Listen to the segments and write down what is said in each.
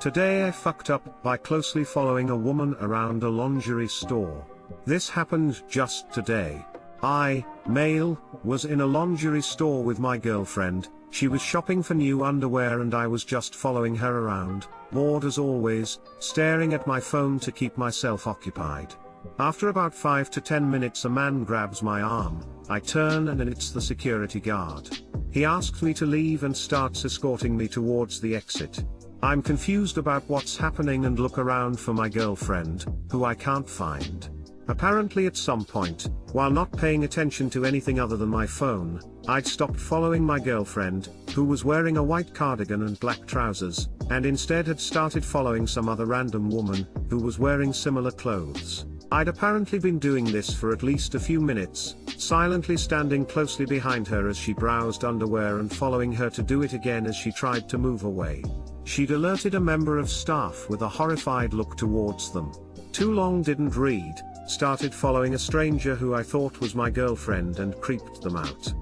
Today I fucked up by closely following a woman around a lingerie store. This happened just today. I, male, was in a lingerie store with my girlfriend. She was shopping for new underwear and I was just following her around, bored as always, staring at my phone to keep myself occupied. After about 5 to 10 minutes a man grabs my arm. I turn and it's the security guard. He asks me to leave and starts escorting me towards the exit. I'm confused about what's happening and look around for my girlfriend, who I can't find. Apparently at some point, while not paying attention to anything other than my phone, I'd stopped following my girlfriend, who was wearing a white cardigan and black trousers, and instead had started following some other random woman, who was wearing similar clothes. I'd apparently been doing this for at least a few minutes, silently standing closely behind her as she browsed underwear and following her to do it again as she tried to move away. She'd alerted a member of staff with a horrified look towards them. Too long didn't read, started following a stranger who I thought was my girlfriend and creeped them out.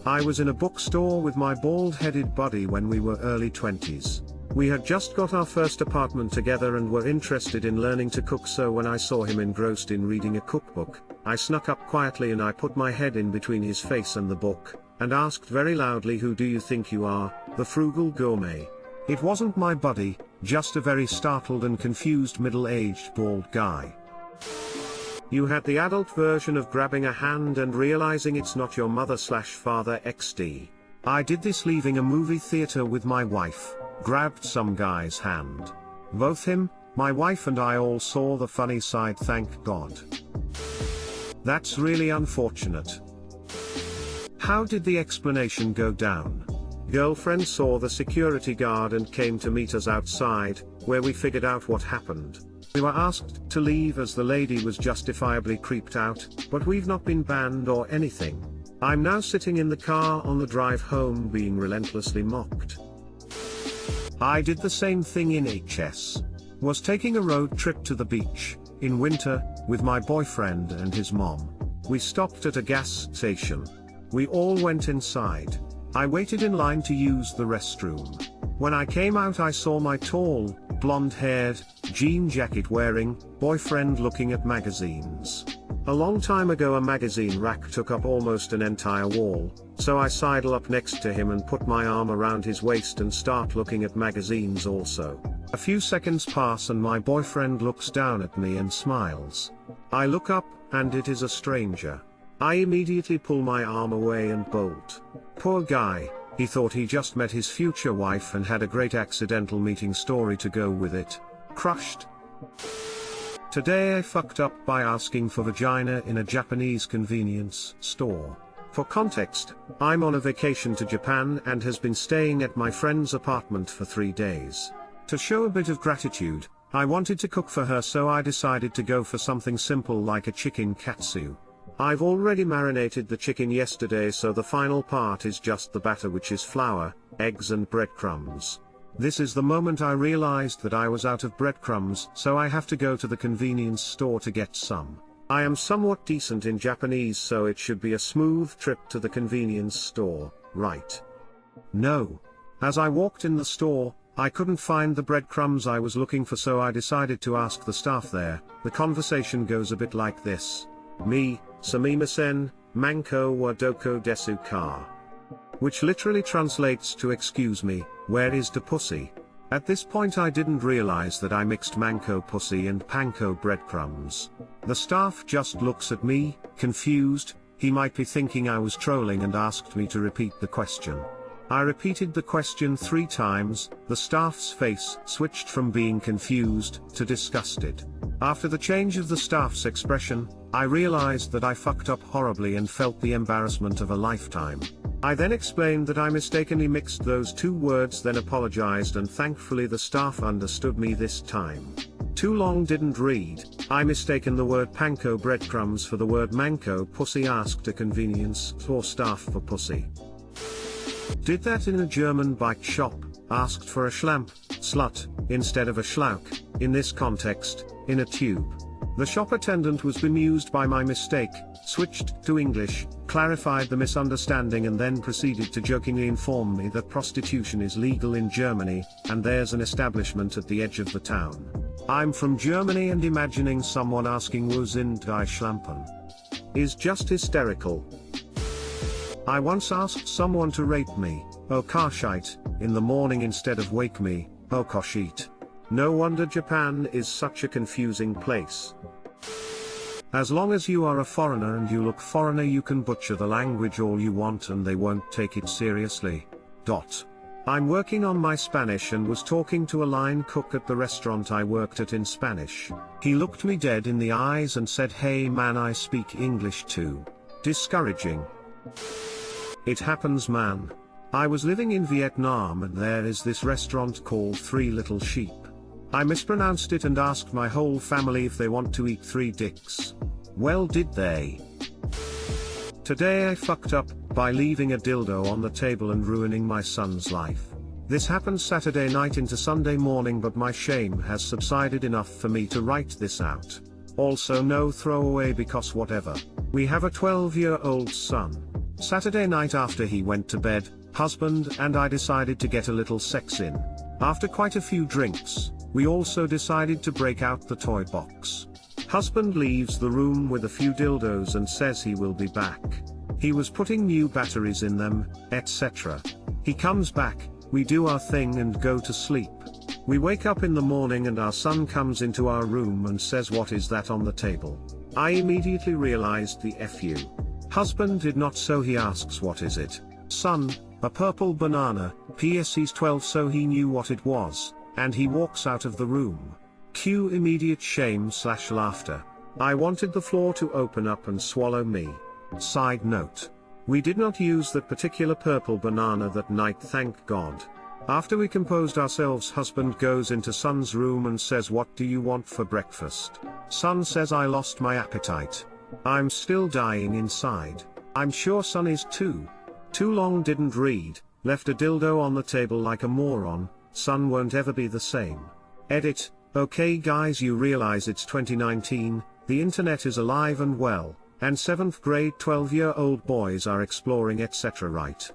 I was in a bookstore with my bald-headed buddy when we were early 20s. We had just got our first apartment together and were interested in learning to cook, so when I saw him engrossed in reading a cookbook, I snuck up quietly and I put my head in between his face and the book, and asked very loudly, "Who do you think you are, the frugal gourmet?" It wasn't my buddy, just a very startled and confused middle-aged bald guy. You had the adult version of grabbing a hand and realizing it's not your mother/father XD. I did this leaving a movie theater with my wife, grabbed some guy's hand. Both him, my wife and I all saw the funny side, thank God. That's really unfortunate. How did the explanation go down? Girlfriend saw the security guard and came to meet us outside, where we figured out what happened. We were asked to leave as the lady was justifiably creeped out, but we've not been banned or anything. I'm now sitting in the car on the drive home being relentlessly mocked. I did the same thing in HS. Was taking a road trip to the beach, in winter, with my boyfriend and his mom. We stopped at a gas station. We all went inside. I waited in line to use the restroom. When I came out I saw my tall, blonde-haired, jean jacket wearing, boyfriend looking at magazines. A long time ago a magazine rack took up almost an entire wall, so I sidle up next to him and put my arm around his waist and start looking at magazines also. A few seconds pass and my boyfriend looks down at me and smiles. I look up, and it is a stranger. I immediately pull my arm away and bolt. Poor guy, he thought he just met his future wife and had a great accidental meeting story to go with it. Crushed. Today I fucked up by asking for vagina in a Japanese convenience store. For context, I'm on a vacation to Japan and has been staying at my friend's apartment for 3 days. To show a bit of gratitude, I wanted to cook for her, so I decided to go for something simple like a chicken katsu. I've already marinated the chicken yesterday, so the final part is just the batter, which is flour, eggs and breadcrumbs. This is the moment I realized that I was out of breadcrumbs, so I have to go to the convenience store to get some. I am somewhat decent in Japanese, so it should be a smooth trip to the convenience store, right? No. As I walked in the store, I couldn't find the breadcrumbs I was looking for, so I decided to ask the staff there. The conversation goes a bit like this. Me, sumimasen, manko wa doko desu ka? Which literally translates to "excuse me, where is the pussy?" At this point I didn't realize that I mixed manko pussy and panko breadcrumbs. The staff just looks at me, confused. He might be thinking I was trolling and asked me to repeat the question. I repeated the question 3 times, the staff's face switched from being confused to disgusted. After the change of the staff's expression, I realized that I fucked up horribly and felt the embarrassment of a lifetime. I then explained that I mistakenly mixed those 2 words, then apologized, and thankfully the staff understood me this time. Too long didn't read, I mistaken the word panko breadcrumbs for the word manko pussy, asked a convenience store staff for pussy. Did that in a German bike shop, asked for a schlamp, slut, instead of a schlauk, in this context, in a tube. The shop attendant was bemused by my mistake, switched to English, clarified the misunderstanding and then proceeded to jokingly inform me that prostitution is legal in Germany, and there's an establishment at the edge of the town. I'm from Germany and imagining someone asking wo sind die Schlampen is just hysterical. I once asked someone to rape me, oh Karshite, in the morning instead of wake me, oh Koshite. No wonder Japan is such a confusing place. As long as you are a foreigner and you look foreigner, you can butcher the language all you want and they won't take it seriously. I'm working on my Spanish and was talking to a line cook at the restaurant I worked at in Spanish. He looked me dead in the eyes and said, "Hey man, I speak English too." Discouraging. It happens, man. I was living in Vietnam and there is this restaurant called Three Little Sheep. I mispronounced it and asked my whole family if they want to eat 3 dicks. Well, did they? Today I fucked up by leaving a dildo on the table and ruining my son's life. This happened Saturday night into Sunday morning, but my shame has subsided enough for me to write this out. Also, no throwaway because whatever. We have a 12-year-old son. Saturday night after he went to bed, husband and I decided to get a little sex in. After quite a few drinks, we also decided to break out the toy box. Husband leaves the room with a few dildos and says he will be back. He was putting new batteries in them, etc. He comes back, we do our thing and go to sleep. We wake up in the morning and our son comes into our room and says, "What is that on the table?" I immediately realized the FU. Husband did not, so he asks, "What is it, son?" "A purple banana." PS he's 12, so he knew what it was, and he walks out of the room. Cue immediate shame/laughter. I wanted the floor to open up and swallow me. Side note. We did not use that particular purple banana that night, thank God. After we composed ourselves, husband goes into son's room and says, "What do you want for breakfast?" Son says, "I lost my appetite. I'm still dying inside." I'm sure son is too. Too long, didn't read, left a dildo on the table like a moron. Son won't ever be the same. Edit. Okay guys, you realize it's 2019, the internet is alive and well, and 7th grade 12-year-old boys are exploring etc, right?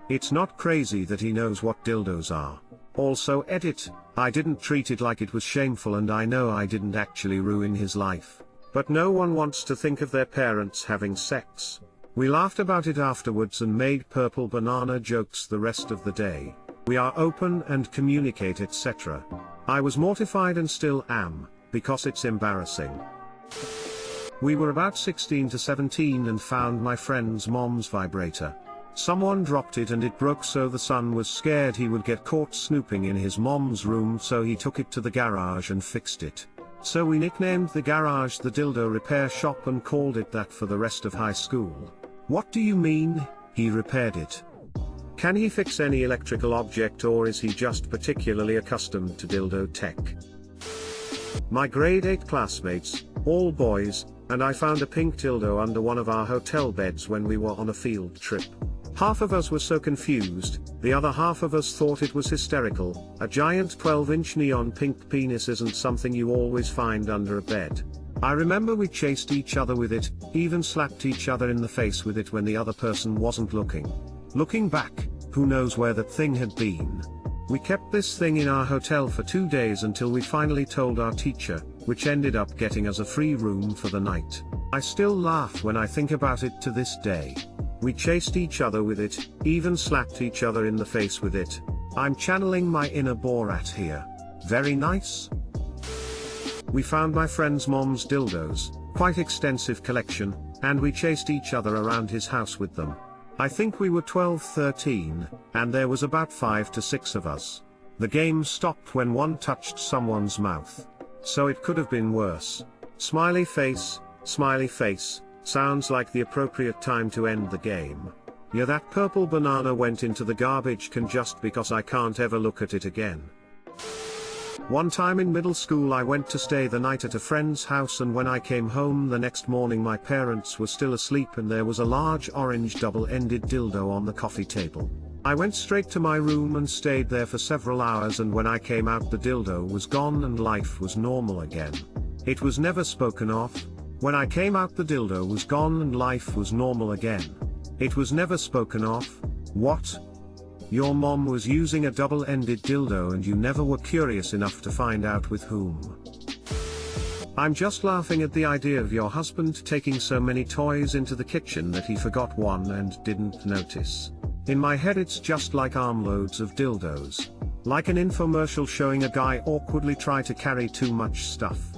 It's not crazy that he knows what dildos are. Also edit, I didn't treat it like it was shameful and I know I didn't actually ruin his life. But no one wants to think of their parents having sex. We laughed about it afterwards and made purple banana jokes the rest of the day. We are open and communicate etc. I was mortified and still am, because it's embarrassing. We were about 16 to 17 and found my friend's mom's vibrator. Someone dropped it and it broke, so the son was scared he would get caught snooping in his mom's room, so he took it to the garage and fixed it. So we nicknamed the garage the dildo repair shop and called it that for the rest of high school. What do you mean, he repaired it? Can he fix any electrical object, or is he just particularly accustomed to dildo tech? My grade 8 classmates, all boys, and I found a pink dildo under one of our hotel beds when we were on a field trip. Half of us were so confused, the other half of us thought it was hysterical. A giant 12-inch neon pink penis isn't something you always find under a bed. I remember we chased each other with it, even slapped each other in the face with it when the other person wasn't looking. Looking back, who knows where that thing had been. We kept this thing in our hotel for 2 days until we finally told our teacher, which ended up getting us a free room for the night. I still laugh when I think about it to this day. We chased each other with it, even slapped each other in the face with it. I'm channeling my inner Borat here. Very nice. We found my friend's mom's dildos, quite extensive collection, and we chased each other around his house with them. I think we were 12-13, and there was about 5 to 6 of us. The game stopped when one touched someone's mouth. So it could have been worse. Smiley face, sounds like the appropriate time to end the game. Yeah, that purple banana went into the garbage can just because I can't ever look at it again. One time in middle school I went to stay the night at a friend's house, and when I came home the next morning my parents were still asleep and there was a large orange double-ended dildo on the coffee table. I went straight to my room and stayed there for several hours, and when I came out the dildo was gone and life was normal again. It was never spoken of. When I came out the dildo was gone and life was normal again. It was never spoken of. What? Your mom was using a double-ended dildo and you never were curious enough to find out with whom? I'm just laughing at the idea of your husband taking so many toys into the kitchen that he forgot one and didn't notice. In my head it's just like armloads of dildos. Like an infomercial showing a guy awkwardly try to carry too much stuff.